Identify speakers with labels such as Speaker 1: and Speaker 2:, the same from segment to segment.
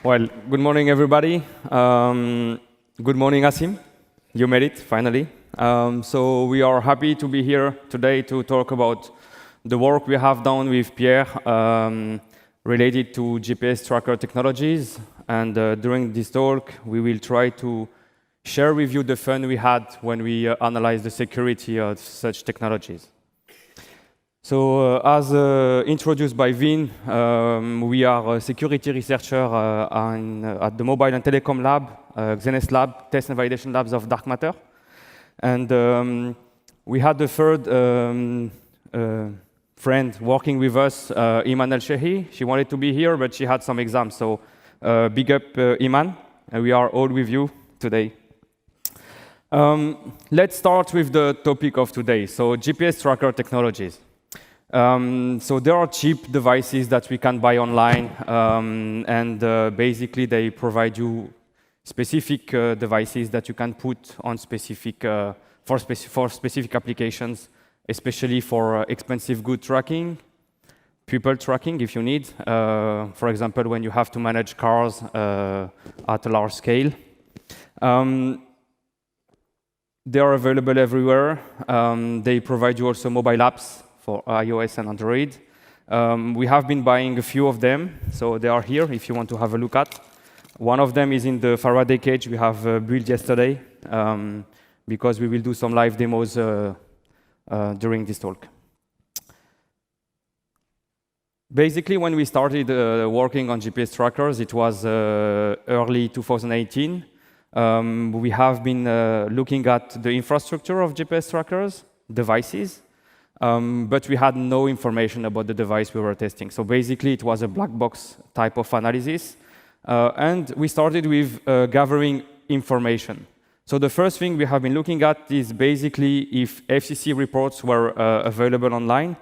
Speaker 1: Well, good morning, everybody. Good morning, Asim. You made it, finally. So we are happy to be here today to talk about the work we have done with Pierre related to GPS tracker technologies. And during this talk, we will try to share with you the fun we had when we analyzed the security of such technologies. So as introduced by Vin, we are a security researcher at the Mobile and Telecom Lab, Xenes Lab, Test and Validation Labs of Dark Matter. And we had the third friend working with us, Iman El-Shehi. She wanted to be here, but she had some exams. So big up, Iman. And we are all with you today. Let's start with the topic of today. So GPS tracker technologies. So there are cheap devices that we can buy online, and basically they provide you specific devices that you can put on for specific applications, especially for expensive good tracking, people tracking if you need. For example, when you have to manage cars at a large scale. They are available everywhere. They provide you also mobile apps for iOS and Android. We have been buying a few of them, so they are here if you want to have a look at. One of them is in the Faraday cage we have built yesterday, because we will do some live demos during this talk. Basically, when we started working on GPS trackers, it was early 2018. We have been looking at the infrastructure of GPS trackers, devices, but we had no information about the device we were testing. So basically, it was a black box type of analysis. And we started with gathering information. So the first thing we have been looking at is basically if FCC reports were available online.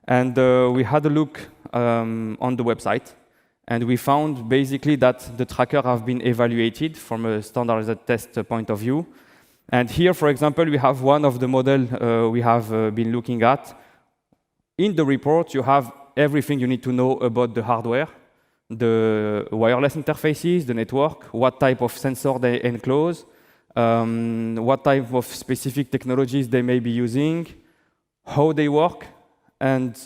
Speaker 1: And we had a look on the website. And we found basically that the tracker have been evaluated from a standardized test point of view. And here, for example, we have one of the models we have been looking at. In the report, you have everything you need to know about the hardware, the wireless interfaces, the network, what type of sensor they enclose, what type of specific technologies they may be using, how they work, and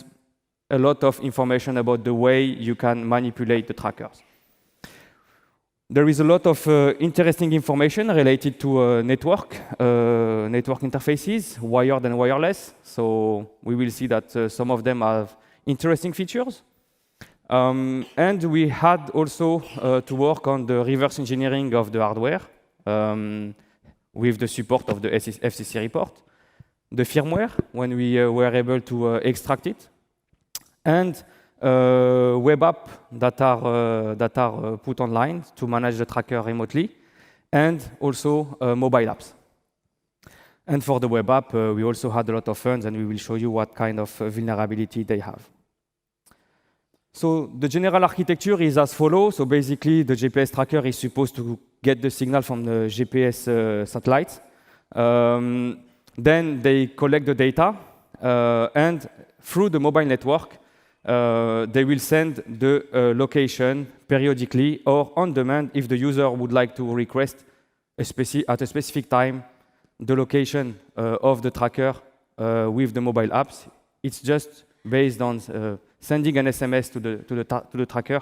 Speaker 1: a lot of information about the way you can manipulate the trackers. There is a lot of interesting information related to network interfaces, wired and wireless. So we will see that some of them have interesting features. And we had also to work on the reverse engineering of the hardware with the support of the FCC report, the firmware, when we were able to extract it, and web apps that are put online to manage the tracker remotely, and also mobile apps. And for the web app, we also had a lot of fun, and we will show you what kind of vulnerability they have. So the general architecture is as follows. So basically, the GPS tracker is supposed to get the signal from the GPS satellites. Then they collect the data, and through the mobile network, they will send the location periodically or on demand if the user would like to request at a specific time the location of the tracker with the mobile apps. It's just based on sending an SMS to the tracker,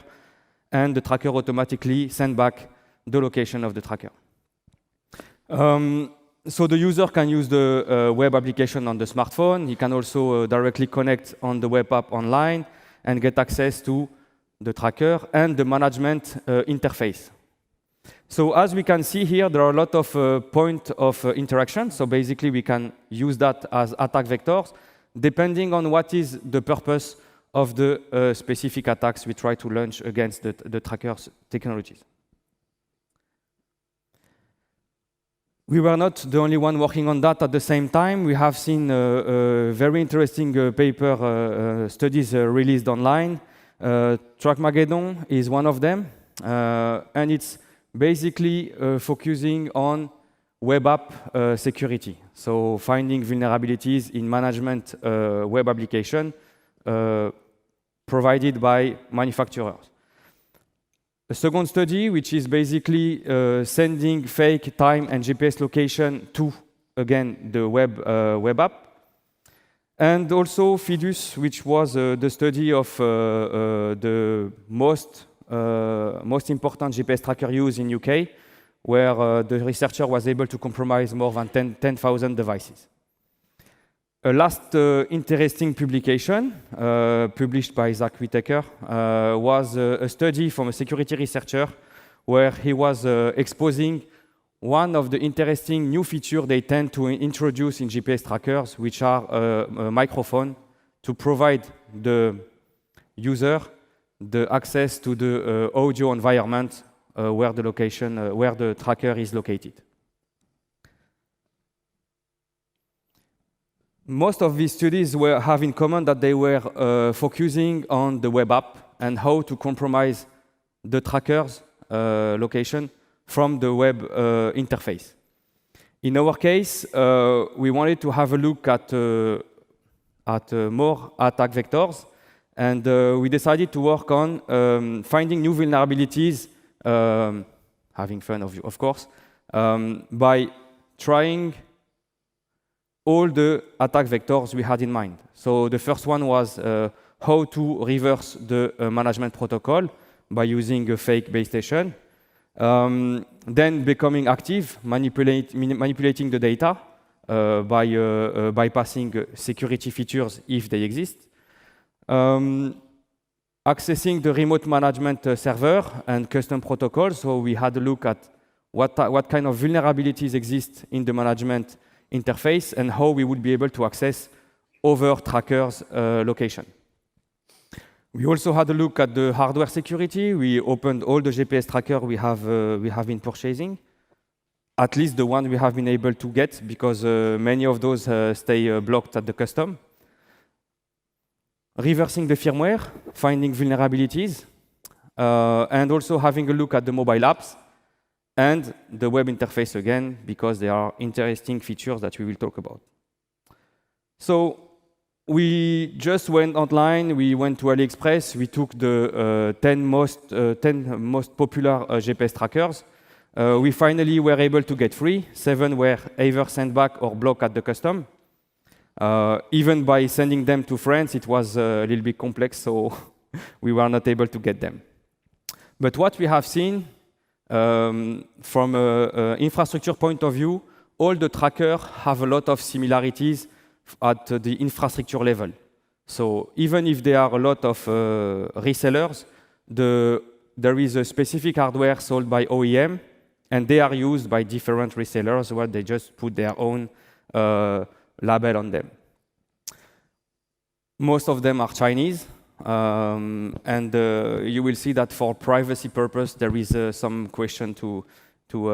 Speaker 1: and the tracker automatically sends back the location of the tracker. So the user can use the web application on the smartphone. He can also directly connect on the web app online and get access to the tracker and the management interface. So as we can see here, there are a lot of points of interaction. So basically, we can use that as attack vectors, depending on what is the purpose of the specific attacks we try to launch against the tracker's technologies. We were not the only one working on that at the same time. We have seen very interesting studies released online. TrackMageddon is one of them, and it's basically focusing on web app security. So finding vulnerabilities in management web application provided by manufacturers. A second study, which is basically sending fake time and GPS location to, again, the web app. And also Fidus, which was the study of the most important GPS tracker use in UK, where the researcher was able to compromise more than 10,000 devices. A last interesting publication, published by Zach Whittaker, was a study from a security researcher where he was exposing one of the interesting new features they tend to introduce in GPS trackers, which are a microphone to provide the user the access to the audio environment where the location, where the tracker is located. Most of these studies have in common that they were focusing on the web app and how to compromise the tracker's location from the web interface. In our case, we wanted to have a look at more attack vectors, and we decided to work on finding new vulnerabilities, having fun, of course, by trying all the attack vectors we had in mind. So the first one was how to reverse the management protocol by using a fake base station. Then becoming active, manipulating the data by bypassing security features if they exist. Accessing the remote management server and custom protocols. So we had a look at what kind of vulnerabilities exist in the management interface and how we would be able to access other trackers' location. We also had a look at the hardware security. We opened all the GPS trackers we have been purchasing, at least the one we have been able to get, because many of those stay blocked at the custom. Reversing the firmware, finding vulnerabilities, and also having a look at the mobile apps and the web interface again, because there are interesting features that we will talk about. So we just went online, we went to AliExpress, we took the 10 most popular GPS trackers. We finally were able to get 3. 7 were either sent back or blocked at the custom. Even by sending them to France, it was a little bit complex, so we were not able to get them. But what we have seen from an infrastructure point of view, all the trackers have a lot of similarities at the infrastructure level. So even if there are a lot of resellers, there is a specific hardware sold by OEM, and they are used by different resellers where they just put their own label on them. Most of them are Chinese, and you will see that for privacy purpose, there is some question to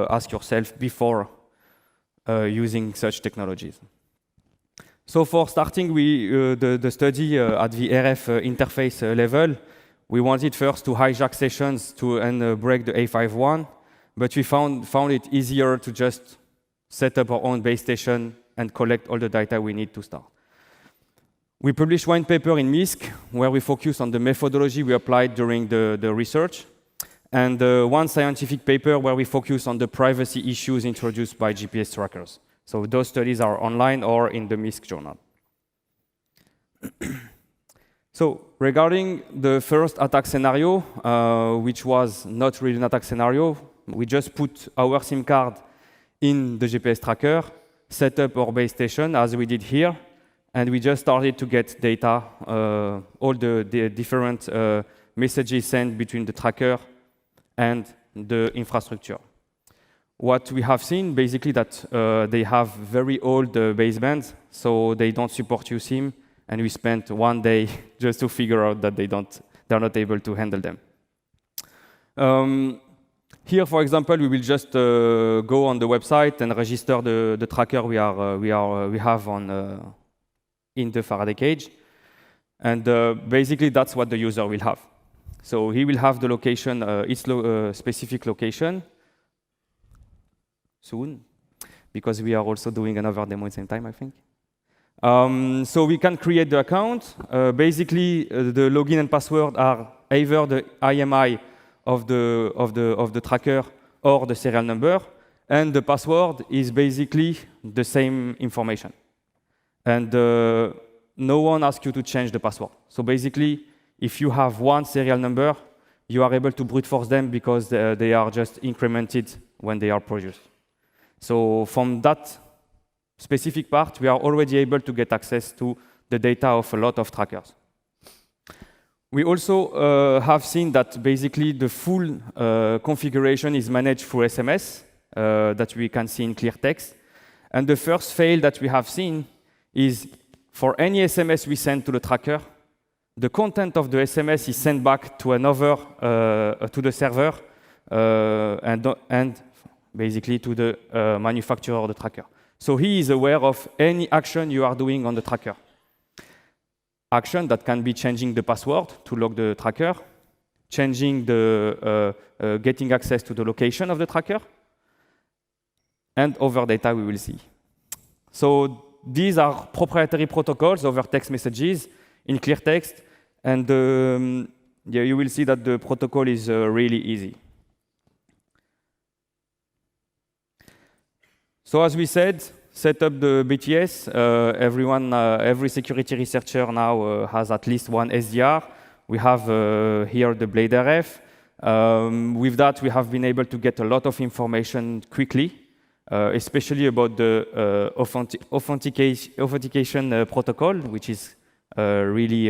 Speaker 1: ask yourself before using such technologies. So for starting the study at the RF interface level, we wanted first to hijack sessions and break the A51, but we found it easier to just set up our own base station and collect all the data we need to start. We published one paper in MISC where we focused on the methodology we applied during the research, and one scientific paper where we focused on the privacy issues introduced by GPS trackers. So those studies are online or in the MISC journal. So regarding the first attack scenario, which was not really an attack scenario, we just put our SIM card in the GPS tracker, set up our base station as we did here, and we just started to get data, all the different messages sent between the tracker and the infrastructure. What we have seen, basically, that they have very old basebands, so they don't support USIM, and we spent one day just to figure out that they're not able to handle them. Here, for example, we will just go on the website and register the tracker we have on in the Faraday cage, and basically that's what the user will have. So he will have the location, its specific location soon, because we are also doing another demo at the same time, I think. So we can create the account. Basically, the login and password are either the IMI of the tracker or the serial number, and the password is basically the same information. And no one asks you to change the password. So basically, if you have one serial number, you are able to brute force them because they are just incremented when they are produced. So from that specific part, we are already able to get access to the data of a lot of trackers. We also have seen that basically the full configuration is managed through SMS that we can see in clear text. And the first fail that we have seen is for any SMS we send to the tracker, the content of the SMS is sent back to another, to the server, and basically to the manufacturer of the tracker. So he is aware of any action you are doing on the tracker. Action that can be changing the password to lock the tracker, changing the getting access to the location of the tracker, and other data we will see. So these are proprietary protocols over text messages in clear text, and yeah, you will see that the protocol is really easy. So as we said, set up the BTS. Every security researcher now has at least one SDR. We have here the Blade RF. With that, we have been able to get a lot of information quickly, especially about the authentication protocol, which is really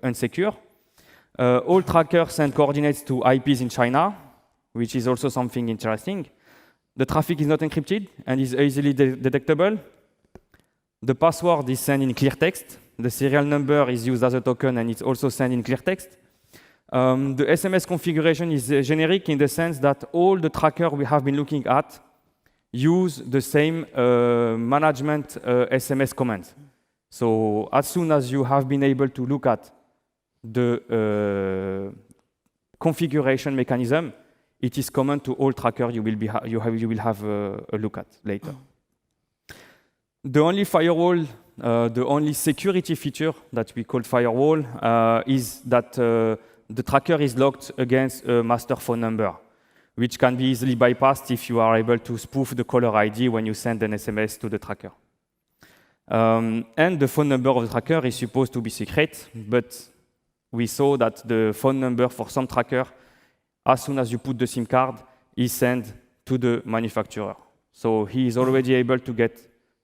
Speaker 1: unsecure. All trackers send coordinates to IPs in China, which is also something interesting. The traffic is not encrypted and is easily detectable. The password is sent in clear text. The serial number is used as a token and it's also sent in clear text. The SMS configuration is generic in the sense that all the trackers we have been looking at use the same management SMS commands. So as soon as you have been able to look at the configuration mechanism, it is common to all trackers you will have a look at later. The only firewall, the only security feature that we call firewall is that the tracker is locked against a master phone number, which can be easily bypassed if you are able to spoof the caller ID when you send an SMS to the tracker. And the phone number of the tracker is supposed to be secret, but we saw that the phone number for some tracker, as soon as you put the SIM card, is sent to the manufacturer. So he is already able to get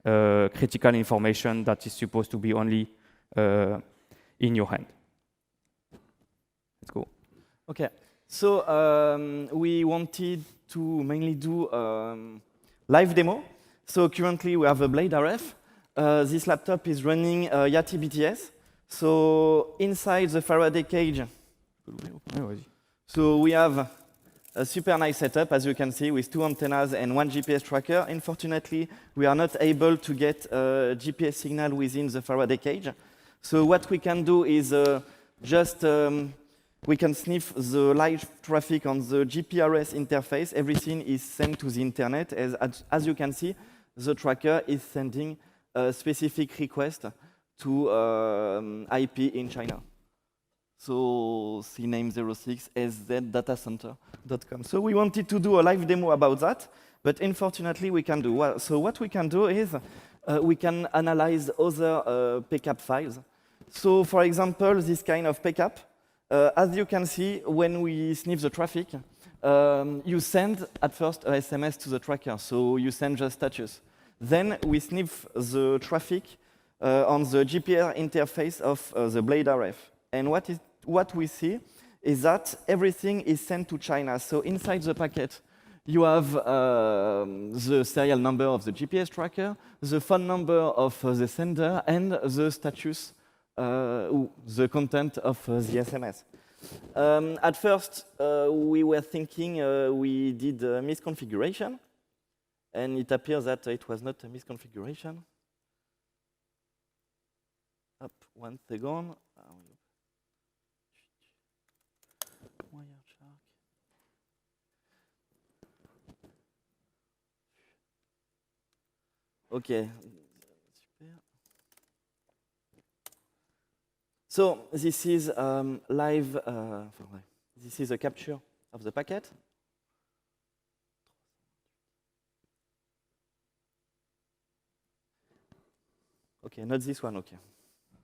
Speaker 1: critical information that is supposed to be only in your hand. Let's go.
Speaker 2: Okay, so we wanted to mainly do live demo. So currently we have a Blade RF. This laptop is running Yati BTS. So inside the Faraday cage, so we have a super nice setup, as you can see, with 2 antennas and 1 GPS tracker. Unfortunately, we are not able to get a GPS signal within the Faraday cage. So what we can do is we can sniff the live traffic on the GPRS interface. Everything is sent to the internet. As you can see, the tracker is sending a specific request to IP in China. So cname06szddatacenter.com. So we wanted to do a live demo about that, but unfortunately we can do well. So what we can do is we can analyze other PCAP files. So for example, this kind of PCAP, as you can see, when we sniff the traffic, you send at first a SMS to the tracker, so you send just status. Then we sniff the traffic on the GPR interface of the Blade RF. And what we see is that everything is sent to China. So inside the packet, you have the serial number of the GPS tracker, the phone number of the sender, and the status, the content of the SMS. At first, we were thinking we did a misconfiguration, and it appears that it was not a misconfiguration. Up, 1 second. Okay. So this is live. This is a capture of the packet. Okay, not this one, okay.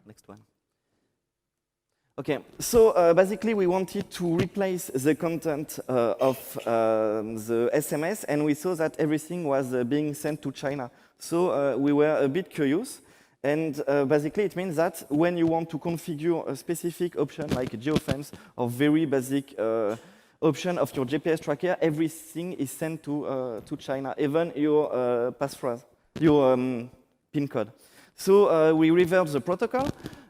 Speaker 2: Next one. Okay, so basically we wanted to replace the content of the SMS, and we saw that everything was being sent to China. So we were a bit curious, and basically it means that when you want to configure a specific option like geofence or very basic option of your GPS tracker, everything is sent to China, even your passphrase, your PIN code. So we reversed the protocol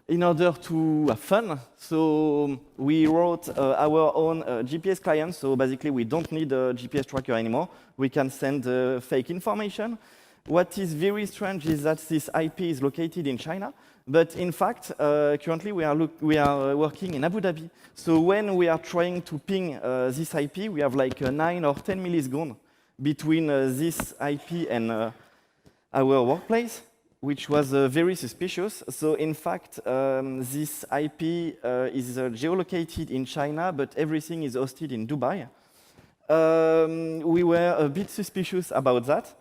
Speaker 2: in order to have fun. So we wrote our own GPS client. So basically, we don't need a GPS tracker anymore. We can send fake information. What is very strange is that this IP is located in China. But in fact, currently we are working in Abu Dhabi. So when we are trying to ping this IP, we have like 9 or 10 milliseconds between this IP and our workplace, which was very suspicious. So in fact, this IP is geolocated in China, but everything is hosted in Dubai. We were a bit suspicious about that.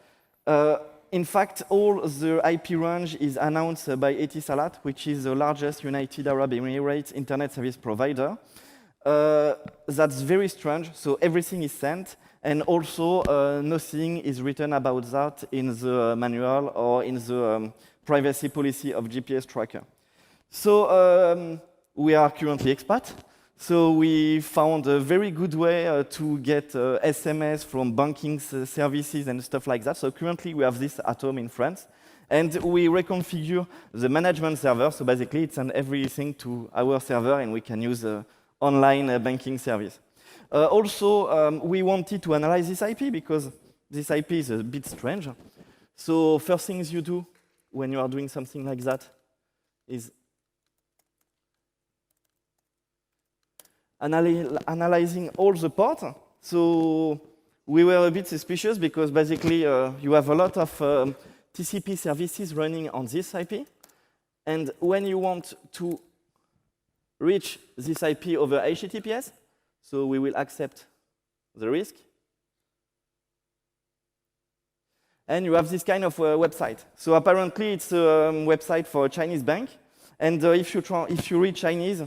Speaker 2: In fact, all the IP range is announced by Etisalat, which is the largest United Arab Emirates internet service provider. That's very strange, so everything is sent, and also nothing is written about that in the manual or in the privacy policy of GPS tracker. So we are currently expat, so we found a very good way to get SMS from banking services and stuff like that. So currently we have this at home in France, and we reconfigure the management server, so basically it's sends everything to our server and we can use online banking service. Also, we wanted to analyze this IP because this IP is a bit strange. So first things you do when you are doing something like that is analyzing all the ports. So we were a bit suspicious because basically you have a lot of TCP services running on this IP. And when you want to reach this IP over HTTPS, so we will accept the risk. And you have this kind of website. So apparently it's a website for a Chinese bank. And if you read Chinese,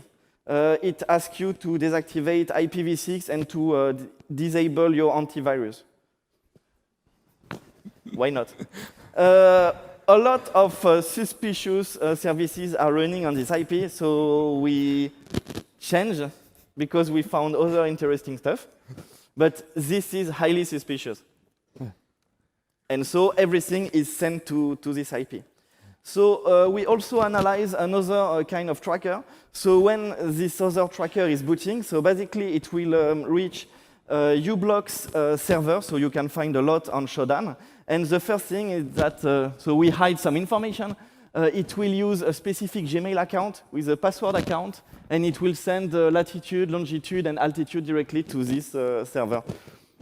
Speaker 2: it asks you to deactivate IPv6 and to disable your antivirus. Why not? A lot of suspicious services are running on this IP, so we changed because we found other interesting stuff. But this is highly suspicious. And so everything is sent to this IP. So we also analyze another kind of tracker. So when this other tracker is booting, so basically it will reach uBlock's server, so you can find a lot on Shodan. And the first thing is that, so we hide some information. It will use a specific Gmail account with a password account, and it will send latitude, longitude, and altitude directly to this server.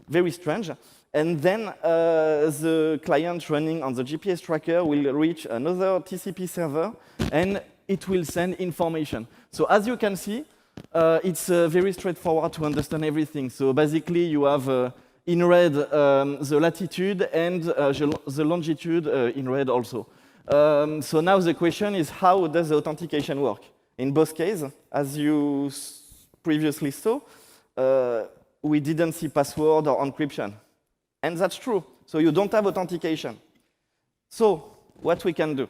Speaker 2: Very strange. And then the client running on the GPS tracker will reach another TCP server, and it will send information. So as you can see, it's very straightforward to understand everything. So basically, you have in red the latitude and the longitude in red also. So now the question is, how does the authentication work? In both cases, as you previously saw, we didn't see password or encryption. And that's true. So you don't have authentication. So what we can do?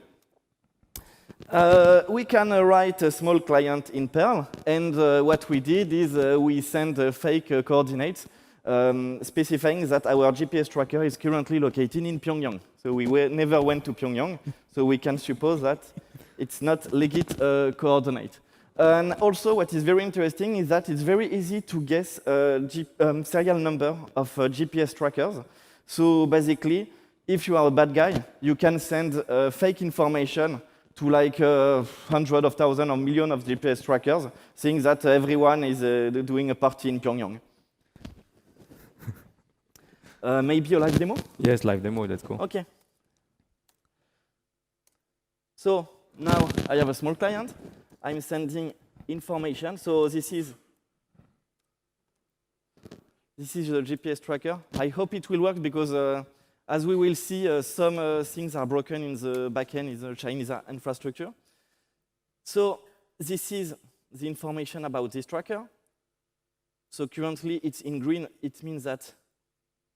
Speaker 2: We can write a small client in Perl, and what we did is we send fake coordinates specifying that our GPS tracker is currently located in Pyongyang. So we never went to Pyongyang, so we can suppose that it's not legit coordinate. And also what is very interesting is that it's very easy to guess serial number of GPS trackers. So basically, if you are a bad guy, you can send fake information to like hundreds of thousands or millions of GPS trackers, saying that everyone is doing a party in Pyongyang. Maybe a live demo?
Speaker 1: Yes, live demo, let's go.
Speaker 2: Okay. So now I have a small client. I'm sending information. So this is This is the GPS tracker. I hope it will work because, as we will see, some things are broken in the backend in the Chinese infrastructure. So this is the information about this tracker. So currently it's in green. It means that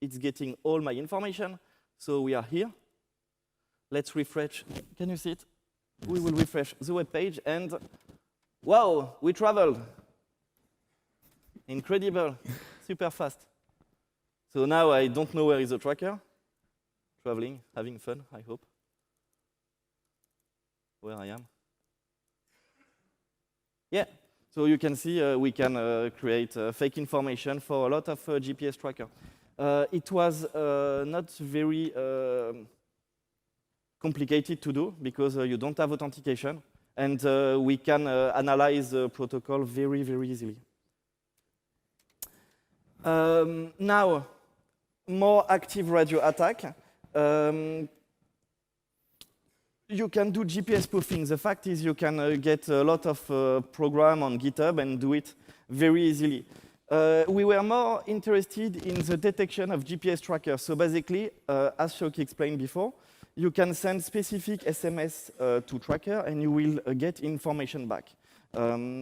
Speaker 2: it's getting all my information. So we are here. Let's refresh. Can you see it? We will refresh the web page and wow, we traveled. Incredible, super fast. So now I don't know where is the tracker. Traveling, having fun, I hope. Where I am. Yeah, so you can see we can create fake information for a lot of GPS tracker. It was not very complicated to do because you don't have authentication, and we can analyze the protocol very, very easily. Now, more active radio attack. You can do GPS spoofing. The fact is you can get a lot of program on GitHub and do it very easily. We were more interested in the detection of GPS trackers. So basically, as Chaouki explained before, you can send specific SMS to tracker and you will get information back.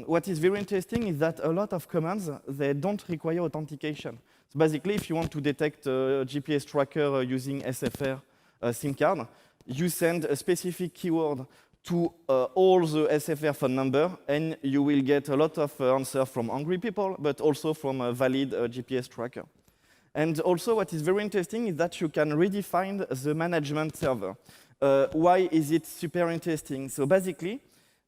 Speaker 2: What is very interesting is that a lot of commands, they don't require authentication. So basically, if you want to detect a GPS tracker using SFR SIM card, you send a specific keyword to all the SFR phone number, and you will get a lot of answers from angry people, but also from a valid GPS tracker. And also, what is very interesting is that you can redefine the management server. Why is it super interesting? So basically,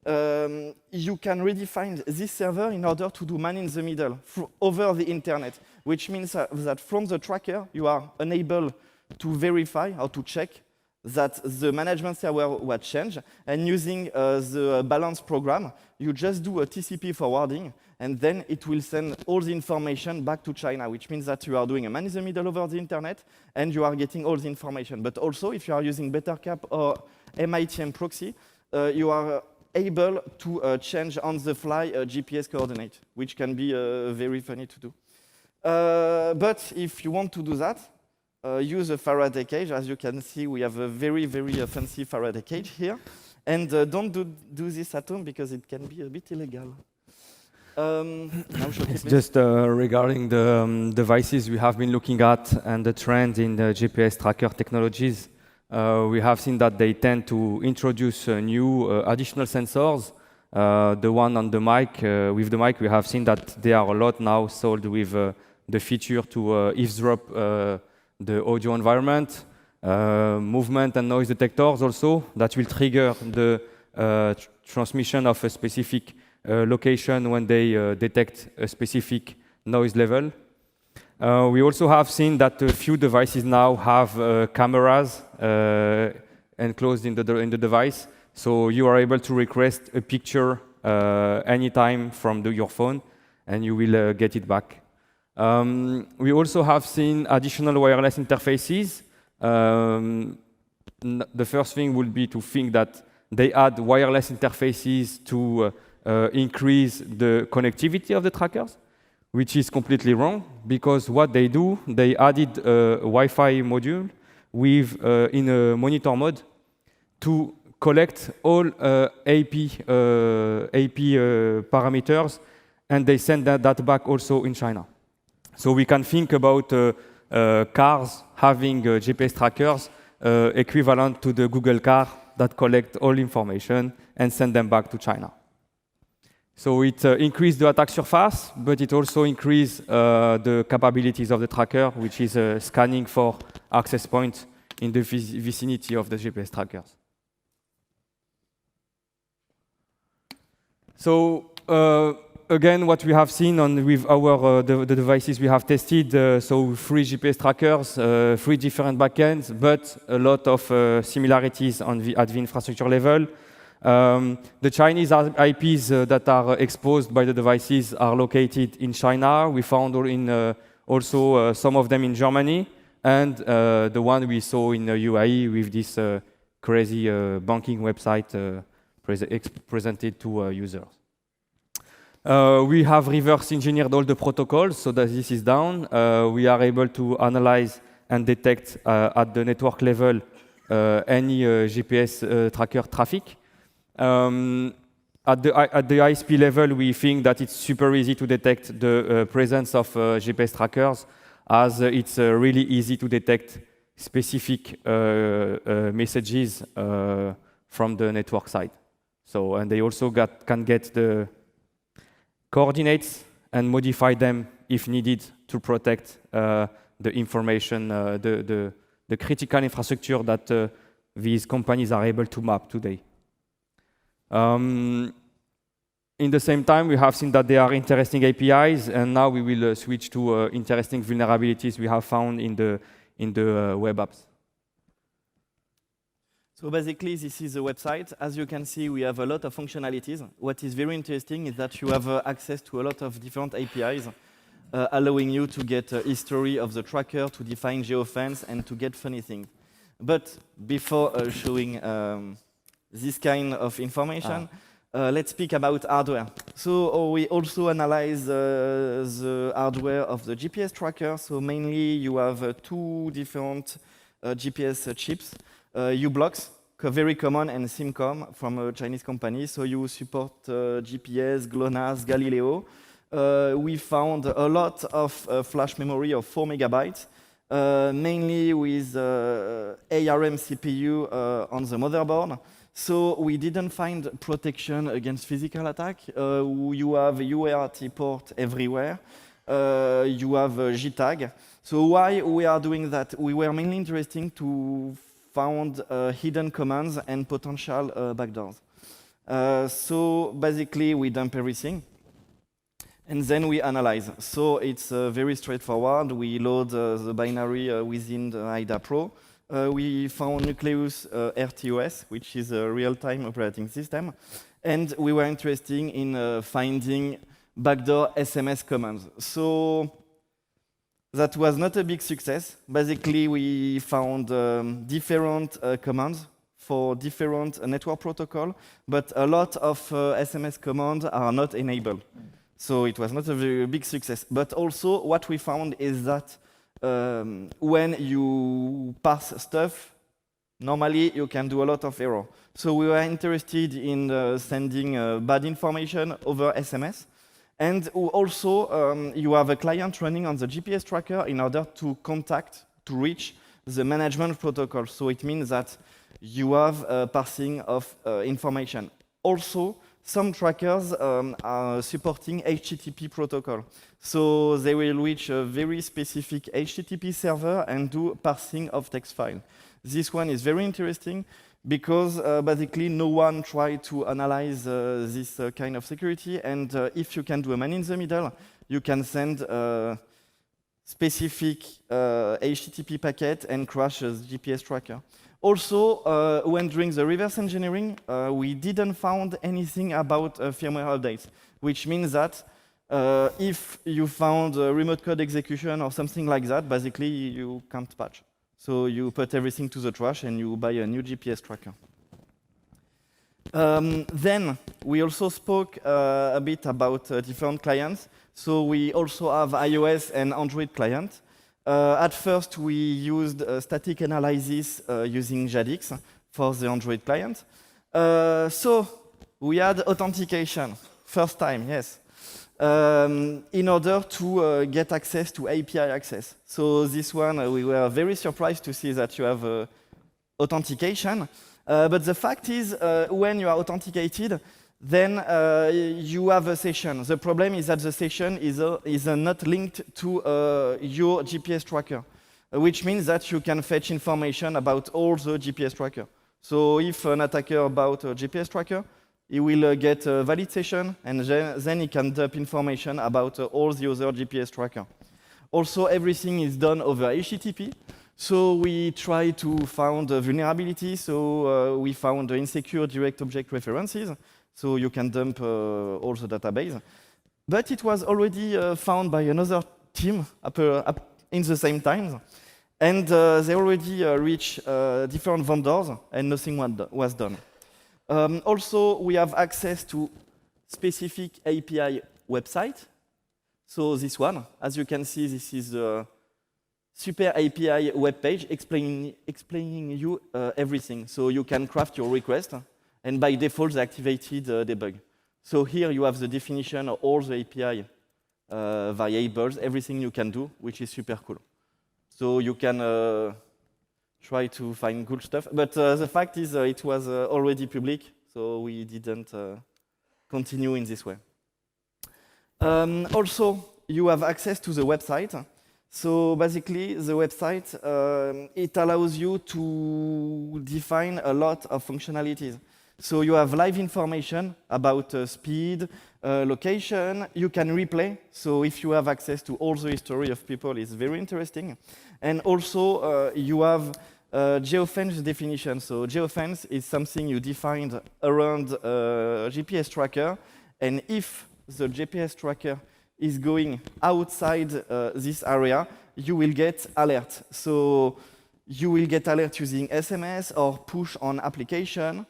Speaker 2: you can redefine this server in order to do man in the middle over the internet, which means that from the tracker, you are unable to verify or to check that the management server was changed, and using the balance program, you just do a TCP forwarding, and then it will send all the information back to China, which means that you are doing a man in the middle over the internet, and you are getting all the information. But also, if you are using BetterCap or MITM proxy, you are able to change on the fly a GPS coordinate, which can be very funny to do. But if you want to do that, use a Faraday cage. As you can see, we have a very, very fancy Faraday cage here. And don't do this at home because it can be a bit illegal.
Speaker 1: Just regarding the devices we have been looking at and the trend in the GPS tracker technologies, we have seen that they tend to introduce new additional sensors. The one on the mic, with the mic, we have seen that there are a lot now sold with the feature to eavesdrop the audio environment, movement and noise detectors also that will trigger the transmission of a specific location when they detect a specific noise level. We also have seen that a few devices now have cameras enclosed in the device, so you are able to request a picture anytime from your phone, and you will get it back. We also have seen additional wireless interfaces. The first thing would be to think that they add wireless interfaces to increase the connectivity of the trackers, which is completely wrong, because what they do, they added a Wi-Fi module with in a monitor mode to collect all AP parameters, and they send that back also in China. So we can think about cars having GPS trackers equivalent to the Google car that collect all information and send them back to China. So it increased the attack surface, but it also increased the capabilities of the tracker, which is scanning for access points in the vicinity of the GPS trackers. So again, what we have seen with our the devices we have tested, so 3 GPS trackers, 3 different backends, but a lot of similarities at the infrastructure level. The Chinese IPs that are exposed by the devices are located in China. We found also some of them in Germany, and the one we saw in UAE with this crazy banking website presented to users. We have reverse engineered all the protocols so that this is down. We are able to analyze and detect at the network level any GPS tracker traffic. At the ISP level, we think that it's super easy to detect the presence of GPS trackers, as it's really easy to detect specific messages from the network side. So, and they also can get the coordinates and modify them if needed to protect the information, the critical infrastructure that these companies are able to map today. In the same time, we have seen that there are interesting APIs, and now we will switch to interesting vulnerabilities we have found in the web apps.
Speaker 2: So basically, this is the website. As you can see, we have a lot of functionalities. What is very interesting is that you have access to a lot of different APIs, allowing you to get a history of the tracker, to define geofence, and to get funny things. But before showing this kind of information, let's speak about hardware. So we also analyze the hardware of the GPS tracker. So mainly you have two different GPS chips. U-blocks, very common, and SIMCOM from a Chinese company. So you support GPS, GLONASS, Galileo. We found a lot of flash memory of 4 megabytes, mainly with ARM CPU on the motherboard. So we didn't find protection against physical attack. You have UART port everywhere. You have JTAG. So why we are doing that? We were mainly interested to found hidden commands and potential backdoors. So basically, we dump everything, and then we analyze. So it's very straightforward. We load the binary within the IDA Pro. We found Nucleus RTOS, which is a real-time operating system, and we were interested in finding backdoor SMS commands. So that was not a big success. Basically, we found different commands for different network protocol, but a lot of SMS commands are not enabled. So it was not a very big success. But also, what we found is that when you parse stuff, normally you can do a lot of error. So we were interested in sending bad information over SMS. And also, you have a client running on the GPS tracker in order to reach the management protocol. So it means that you have parsing of information. Also, some trackers are supporting HTTP protocol. So they will reach a very specific HTTP server and do parsing of text file. This one is very interesting because basically no one tried to analyze this kind of security, and if you can do a man in the middle, you can send a specific HTTP packet and crash the GPS tracker. Also, when doing the reverse engineering, we didn't find anything about firmware updates, which means that if you found remote code execution or something like that, basically you can't patch. So you put everything to the trash and you buy a new GPS tracker. Then we also spoke a bit about different clients. So we also have iOS and Android clients. At first, we used static analysis using JADX for the Android client. So we had authentication, first time, yes. In order to get access to API access. So this one, we were very surprised to see that you have authentication. But the fact is, when you are authenticated, then you have a session. The problem is that the session is not linked to your GPS tracker, which means that you can fetch information about all the GPS tracker. So if an attacker about a GPS tracker, he will get a valid session, and then he can dump information about all the other GPS tracker. Also, everything is done over HTTP. So we try to find a vulnerability. So we found insecure direct object references. So you can dump all the database. But it was already found by another team in the same time. And they already reached different vendors, and nothing was done. Also, we have access to specific API website. So this one, as you can see, this is the Super API web page explaining you everything. So you can craft your request, and by default, they activated debug. So here you have the definition of all the API variables, everything you can do, which is super cool. So you can try to find cool stuff. But the fact is it was already public, so we didn't continue in this way. Also, you have access to the website. So basically, the website, it allows you to define a lot of functionalities. So you have live information about speed, location. You can replay. So if you have access to all the history of people, it's very interesting. And also, you have geofence definition. So geofence is something you defined around a GPS tracker. And if the GPS tracker is going outside this area, you will get alert. So you will get alert using SMS or push on application.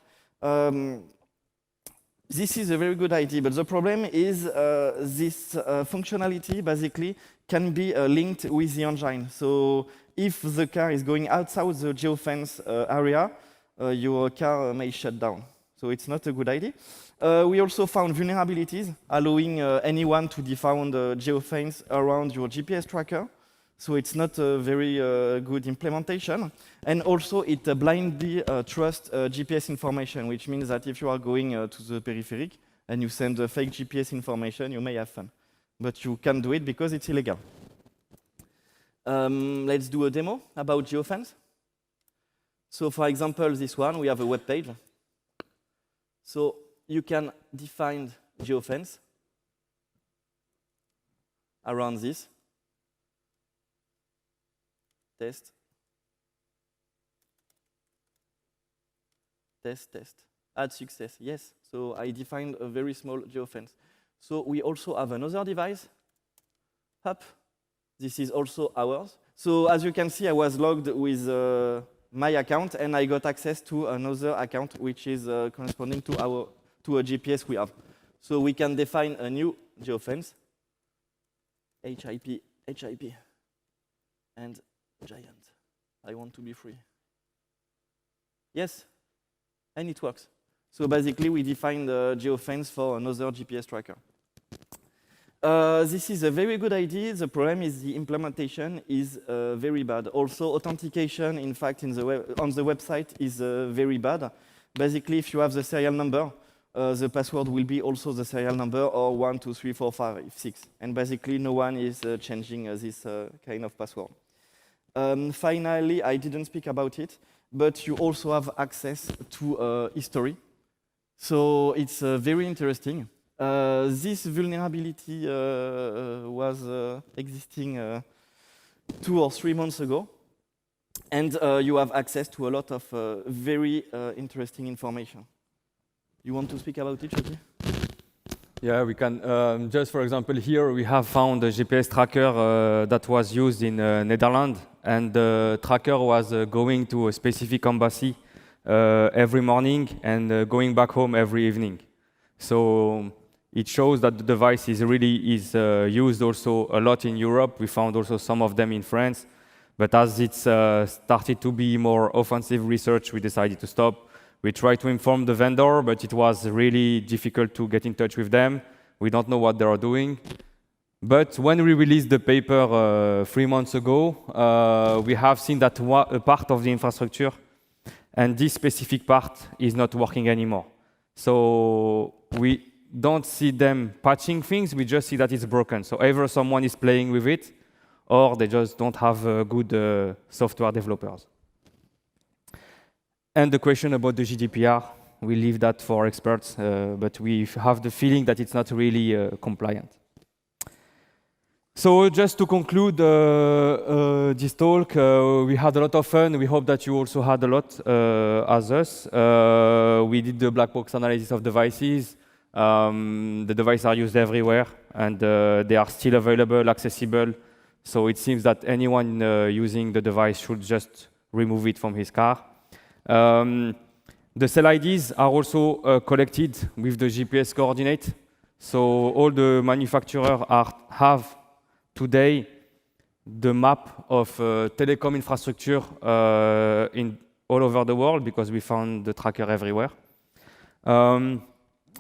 Speaker 2: This is a very good idea, but the problem is this functionality basically can be linked with the engine. So if the car is going outside the geofence area, your car may shut down. So it's not a good idea. We also found vulnerabilities, allowing anyone to define the geofence around your GPS tracker. So it's not a very good implementation. And also, it blindly trusts GPS information, which means that if you are going to the peripheric and you send fake GPS information, you may have fun. But you can't do it because it's illegal. Let's do a demo about geofence. So for example, this one, we have a web page. So you can define geofence around this. Test. Test, test. Add success, yes. So I defined a very small geofence. So we also have another device. HIP. This is also ours. So as you can see, I was logged with my account, and I got access to another account, which is corresponding to a GPS we have. So we can define a new geofence. HIP, and giant. I want to be free. Yes, and it works. So basically, we define the geofence for another GPS tracker. This is a very good idea. The problem is the implementation is very bad. Also, authentication, in fact, on the website is very bad. Basically, if you have the serial number, the password will be also the serial number, or 1, 2, 3, 4, 5, 6. And basically, no one is changing this kind of password. Finally, I didn't speak about it, but you also have access to history. So it's very interesting. This vulnerability was existing 2 or 3 months ago, and you have access to a lot of very interesting information. You want to speak about it, Chaouki?
Speaker 1: Yeah, we can. Just for example, here we have found a GPS tracker that was used in Netherlands, and the tracker was going to a specific embassy every morning and going back home every evening. So it shows that the device is used also a lot in Europe. We found also some of them in France, but as it's started to be more offensive research, we decided to stop. We tried to inform the vendor, but it was really difficult to get in touch with them. We don't know what they are doing. But when we released the paper 3 months ago, we have seen that a part of the infrastructure and this specific part is not working anymore. So we don't see them patching things, we just see that it's broken. So either someone is playing with it, or they just don't have good software developers. And the question about the GDPR, we leave that for experts, but we have the feeling that it's not really compliant. So just to conclude this talk, we had a lot of fun. We hope that you also had a lot as us. We did the black box analysis of devices. The devices are used everywhere, and they are still available, accessible. So it seems that anyone using the device should just remove it from his car. The cell IDs are also collected with the GPS coordinate. So all the manufacturers have today the map of telecom infrastructure in all over the world, because we found the tracker everywhere.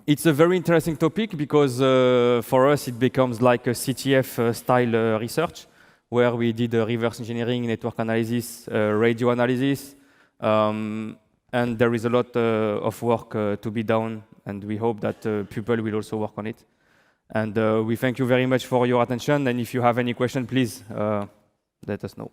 Speaker 1: It's a very interesting topic because for us it becomes like a CTF style research, where we did reverse engineering, network analysis, radio analysis, and there is a lot of work to be done, and we hope that people will also work on it. And we thank you very much for your attention, and if you have any question, please let us know.